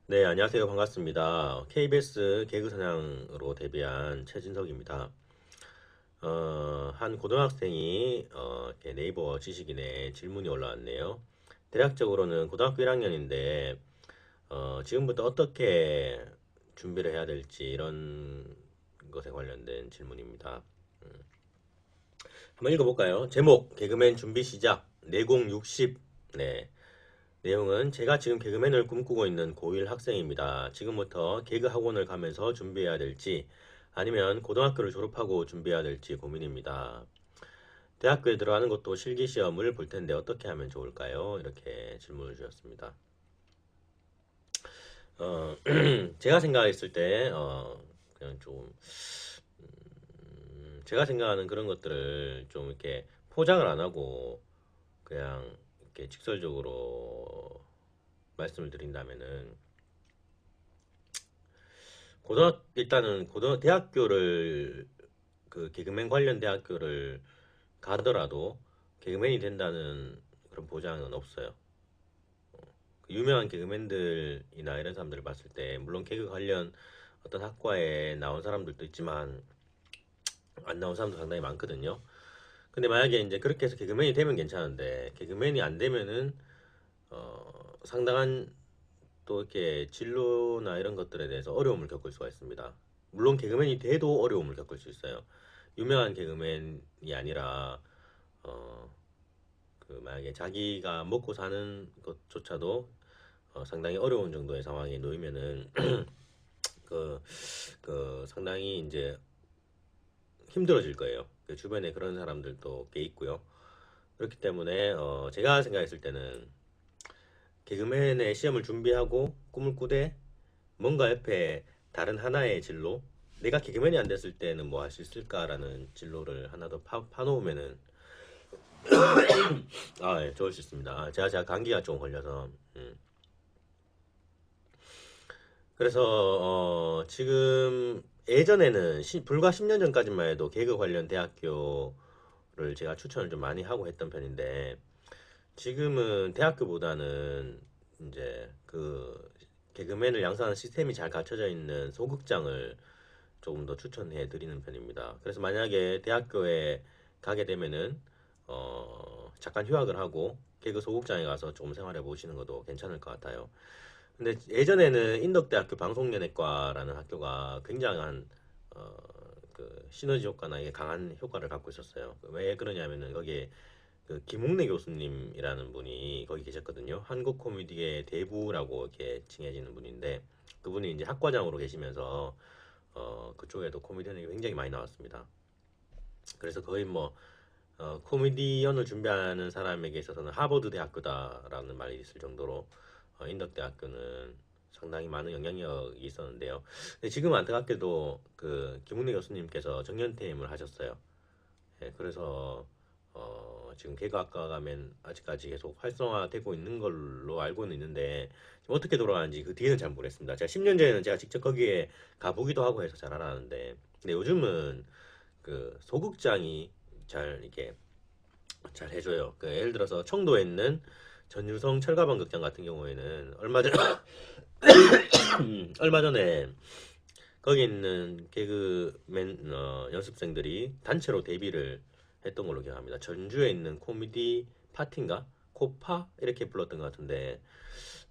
네, 안녕하세요. 반갑습니다. KBS 개그사냥으로 데뷔한 최진석입니다. 한 고등학생이 이렇게 네이버 지식인에 질문이 올라왔네요. 대략적으로는 고등학교 1학년인데 지금부터 어떻게 준비를 해야 될지 이런 것에 관련된 질문입니다. 한번 읽어볼까요? 제목, 개그맨 준비 시작, 내공 60. 네. 내용은 제가 지금 개그맨을 꿈꾸고 있는 고1 학생입니다. 지금부터 개그 학원을 가면서 준비해야 될지 아니면 고등학교를 졸업하고 준비해야 될지 고민입니다. 대학교에 들어가는 것도 실기 시험을 볼 텐데 어떻게 하면 좋을까요? 이렇게 질문을 주셨습니다. 어, 제가 생각했을 때 그냥 좀 제가 생각하는 그런 것들을 좀 이렇게 포장을 안 하고 그냥 이렇게 직설적으로 말씀을 드린다면은 일단은 대학교를 그 개그맨 관련 대학교를 가더라도 개그맨이 된다는 그런 보장은 없어요. 그 유명한 개그맨들이나 이런 사람들을 봤을 때 물론 개그 관련 어떤 학과에 나온 사람들도 있지만 안 나온 사람도 상당히 많거든요. 근데 만약에 이제 그렇게 해서 개그맨이 되면 괜찮은데 개그맨이 안 되면은 상당한 또 이렇게 진로나 이런 것들에 대해서 어려움을 겪을 수가 있습니다. 물론 개그맨이 돼도 어려움을 겪을 수 있어요. 유명한 개그맨이 아니라 어, 그 만약에 자기가 먹고 사는 것조차도 상당히 어려운 정도의 상황에 놓이면은 그, 그 상당히 이제 힘들어질 거예요. 그 주변에 그런 사람들도 꽤 있고요. 그렇기 때문에 제가 생각했을 때는 개그맨의 시험을 준비하고 꿈을 꾸되 뭔가 옆에 다른 하나의 진로, 내가 개그맨이 안 됐을 때는 뭐 할 수 있을까라는 진로를 하나 더 파놓으면은 예, 좋을 수 있습니다. 제가 감기가 좀 걸려서 그래서 지금 예전에는 불과 10년 전까지만 해도 개그 관련 대학교를 제가 추천을 좀 많이 하고 했던 편인데 지금은 대학교보다는 이제 그 개그맨을 양성하는 시스템이 잘 갖춰져 있는 소극장을 조금 더 추천해 드리는 편입니다. 그래서 만약에 대학교에 가게 되면은 잠깐 휴학을 하고 개그 소극장에 가서 조금 생활해 보시는 것도 괜찮을 것 같아요. 근데 예전에는 인덕대학교 방송연예과라는 학교가 굉장한 어, 그 시너지 효과나 이게 강한 효과를 갖고 있었어요. 왜 그러냐면은 거기에 그 김웅래 교수님이라는 분이 거기 계셨거든요. 한국 코미디의 대부라고 이렇게 칭해지는 분인데 그분이 이제 학과장으로 계시면서 그쪽에도 코미디언이 굉장히 많이 나왔습니다. 그래서 거의 뭐 코미디언을 준비하는 사람에게 있어서는 하버드 대학교다라는 말이 있을 정도로 인덕대학교는 상당히 많은 영향력이 있었는데요. 근데 지금 안타깝게도 그 김웅래 교수님께서 정년퇴임을 하셨어요. 예, 그래서 지금 개과학과 가면 아직까지 계속 활성화되고 있는 걸로 알고는 있는데 지금 어떻게 돌아가는지 그 뒤에는 잘 모르겠습니다. 제가 10년 전에는 제가 직접 거기에 가보기도 하고 해서 잘 알았는데 근데 요즘은 그 소극장이 잘 이게 잘 해줘요. 그 예를 들어서 청도에 있는 전유성 철가방 극장 같은 경우에는 얼마 전에 거기 있는 개그맨 연습생들이 단체로 데뷔를 했던 걸로 기억합니다. 전주에 있는 코미디 파티인가? 코파? 이렇게 불렀던 것 같은데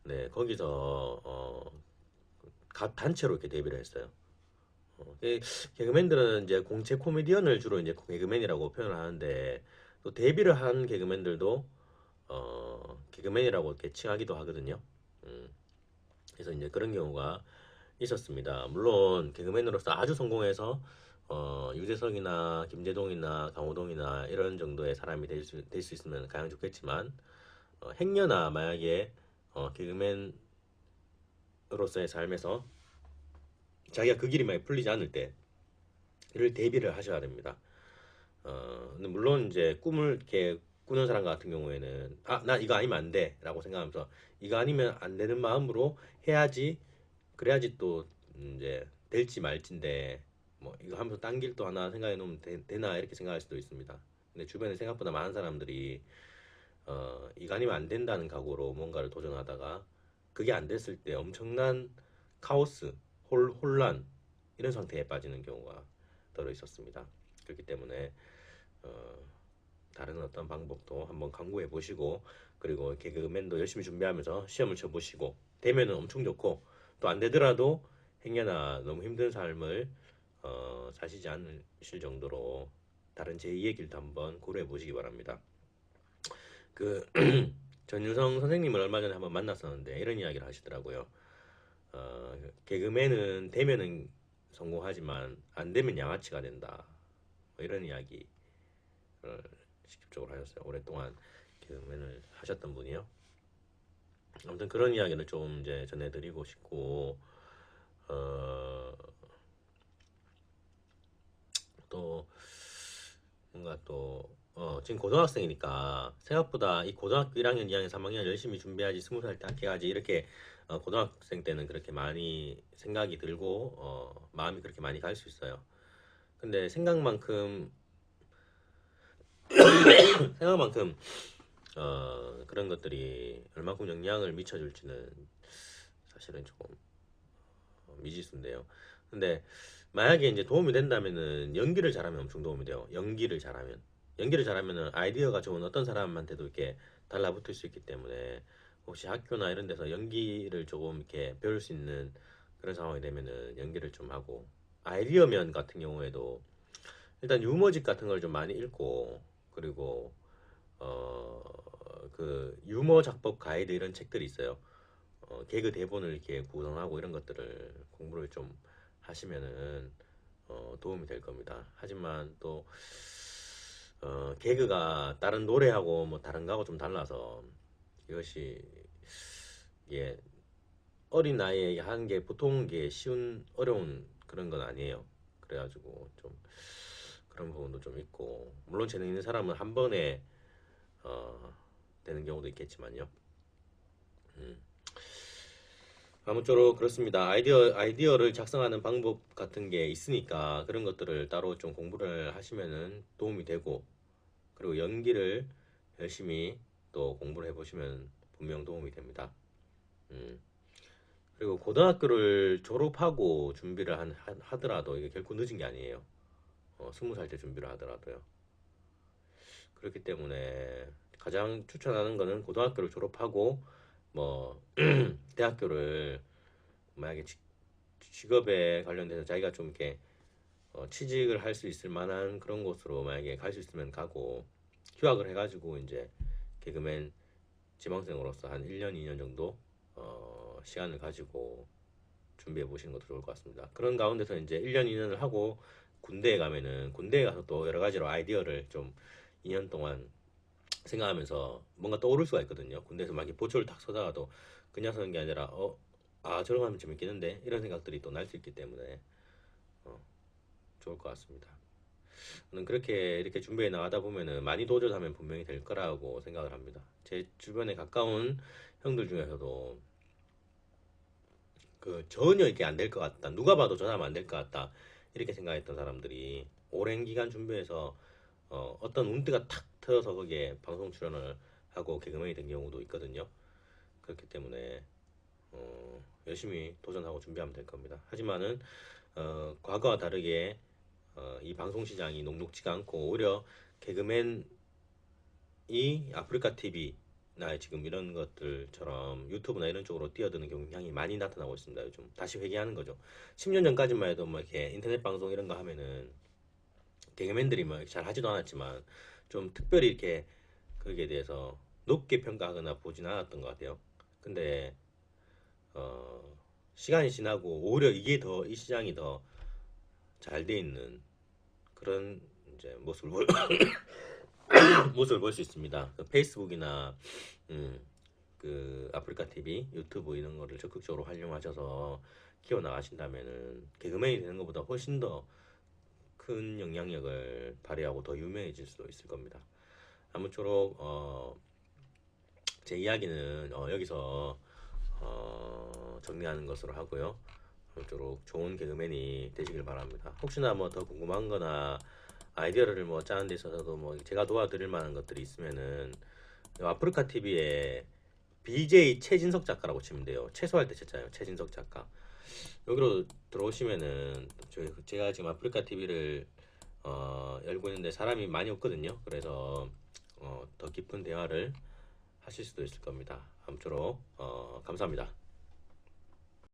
네 거기서 각 단체로 이렇게 데뷔를 했어요. 개그맨들은 이제 공채 코미디언을 주로 이제 개그맨이라고 표현을 하는데 또 데뷔를 한 개그맨들도 개그맨이라고 이렇게 칭하기도 하거든요. 음, 그래서 이제 그런 경우가 있었습니다. 물론 개그맨으로서 아주 성공해서 유재석이나 김재동이나 강호동이나 이런 정도의 사람이 될 수 있으면 가장 좋겠지만 행여나 만약에 개그맨으로서의 삶에서 자기가 그 길이 많이 풀리지 않을 때 이를 대비를 하셔야 됩니다. 근데 물론 이제 꿈을 이렇게 꾸는 사람 같은 경우에는 나 이거 아니면 안 돼라고 생각하면서 이거 아니면 안 되는 마음으로 해야지 그래야지 또 이제 될지 말지인데 뭐 이거 하면서 딴 길 또 하나 생각해 놓으면 되나 이렇게 생각할 수도 있습니다. 근데 주변에 생각보다 많은 사람들이 이거 아니면 안 된다는 각오로 뭔가를 도전하다가 그게 안 됐을 때 엄청난 카오스, 혼란 이런 상태에 빠지는 경우가 들어 있었습니다. 그렇기 때문에 어, 다른 어떤 방법도 한번 강구해 보시고, 그리고 개그맨도 열심히 준비하면서 시험을 쳐 보시고, 되면은 엄청 좋고, 또 안 되더라도 행여나 너무 힘든 삶을 사시지 않으실 정도로 다른 제2의 길도 한번 고려해 보시기 바랍니다. 그 전유성 선생님을 얼마 전에 한번 만났었는데 이런 이야기를 하시더라고요. 개그맨은 되면은 성공하지만 안 되면 양아치가 된다, 뭐 이런 이야기를 직접적으로 하셨어요. 오랫동안 개그맨을 하셨던 분이요. 아무튼 그런 이야기를 좀 이제 전해드리고 싶고, 어, 또 뭔가 또 지금 고등학생이니까 생각보다 이 고등학교 1학년, 2학년, 3학년 열심히 준비하지, 20살 때 합격하지, 이렇게 고등학생 때는 그렇게 많이 생각이 들고 마음이 그렇게 많이 갈 수 있어요. 근데 생각만큼 그런 것들이 얼마큼 영향을 미쳐줄지는 사실은 조금 미지수인데요. 근데 만약에 이제 도움이 된다면은 연기를 잘하면 엄청 도움이 돼요. 연기를 잘하면은 아이디어가 좋은 어떤 사람한테도 이렇게 달라붙을 수 있기 때문에, 혹시 학교나 이런 데서 연기를 조금 이렇게 배울 수 있는 그런 상황이 되면은 연기를 좀 하고, 아이디어면 같은 경우에도 일단 유머집 같은 걸 좀 많이 읽고, 그리고 어 그 유머 작법 가이드 이런 책들이 있어요. 개그 대본을 이렇게 구성하고 이런 것들을 공부를 좀 하시면은 도움이 될 겁니다. 하지만 또 개그가 다른 노래하고 뭐 다른 거하고 좀 달라서, 이것이 예 어린 나이에 하는 게 보통 게 쉬운 어려운 그런 건 아니에요. 그래가지고 좀 그런 부분도 좀 있고, 물론 재능 있는 사람은 한 번에 어, 되는 경우도 있겠지만요. 음. 아무쪼록 그렇습니다. 아이디어를 작성하는 방법 같은 게 있으니까 그런 것들을 따로 좀 공부를 하시면은 도움이 되고, 그리고 연기를 열심히 또 공부를 해보시면 분명 도움이 됩니다. 음. 그리고 고등학교를 졸업하고 준비를 하더라도 이게 결코 늦은 게 아니에요. 20살 때 준비를 하더라도요. 그렇기 때문에 가장 추천하는 거는 고등학교를 졸업하고 뭐 대학교를 만약에 직업에 관련돼서 자기가 좀 이렇게 취직을 할 수 있을 만한 그런 곳으로 만약에 갈 수 있으면 가고, 휴학을 해가지고 이제 개그맨 지망생으로서 한 1년, 2년 정도 시간을 가지고 준비해 보시는 것도 좋을 것 같습니다. 그런 가운데서 이제 1년, 2년을 하고 군대에 가면은, 군대에 가서 또 여러 가지로 아이디어를 좀 2년 동안 생각하면서 뭔가 떠오를 수가 있거든요. 군대에서 막 이렇게 보초를 탁 서다가도 그냥 서는 게 아니라 저런 거 하면 재밌겠는데, 이런 생각들이 또 날 수 있기 때문에 어, 좋을 것 같습니다. 저는 그렇게 이렇게 준비해 나가다 보면은 많이 도전하면 분명히 될 거라고 생각을 합니다. 제 주변에 가까운 형들 중에서도 그 전혀 이게 안 될 것 같다, 누가 봐도 저 사람 안 될 것 같다, 이렇게 생각했던 사람들이 오랜 기간 준비해서 어떤 운때가 탁 터져서 거기에 방송 출연을 하고 개그맨이 된 경우도 있거든요. 그렇기 때문에 열심히 도전하고 준비하면 될 겁니다. 하지만은 과거와 다르게 이 방송 시장이 녹록지가 않고, 오히려 개그맨이 아프리카 TV나 지금 이런 것들처럼 유튜브나 이런 쪽으로 뛰어드는 경향이 많이 나타나고 있습니다. 요즘 다시 회귀하는 거죠. 10년 전까지만 해도 뭐 이렇게 인터넷 방송 이런 거 하면은 개그맨들이 뭐 잘 하지도 않았지만 좀 특별히 이렇게 거기에 대해서 높게 평가하거나 보진 않았던 것 같아요. 근데 어, 시간이 지나고 오히려 이게 더, 이 시장이 더 잘 돼 있는 그런 이제 모습을 볼 수 있습니다. 그 페이스북이나 음, 그 아프리카 TV, 유튜브 이런 거를 적극적으로 활용하셔서 키워 나가신다면은 개그맨이 되는 것보다 훨씬 더 큰 영향력을 발휘하고 더 유명해질 수도 있을 겁니다. 아무쪼록 제 이야기는 여기서 정리하는 것으로 하고요. 아무쪼록 좋은 개그맨이 되시길 바랍니다. 혹시나 뭐 더 궁금한 거나 아이디어를 뭐 짜는 데 있어서도 뭐 제가 도와드릴 만한 것들이 있으면은 아프리카 TV에 BJ 최진석 작가라고 치면 돼요. 채소할 때 채자요. 최진석 작가. 여기로 들어오시면은 제가 지금 아프리카 TV를 열고 있는데 사람이 많이 없거든요. 그래서 더 깊은 대화를 하실 수도 있을 겁니다. 아무쪼록 감사합니다.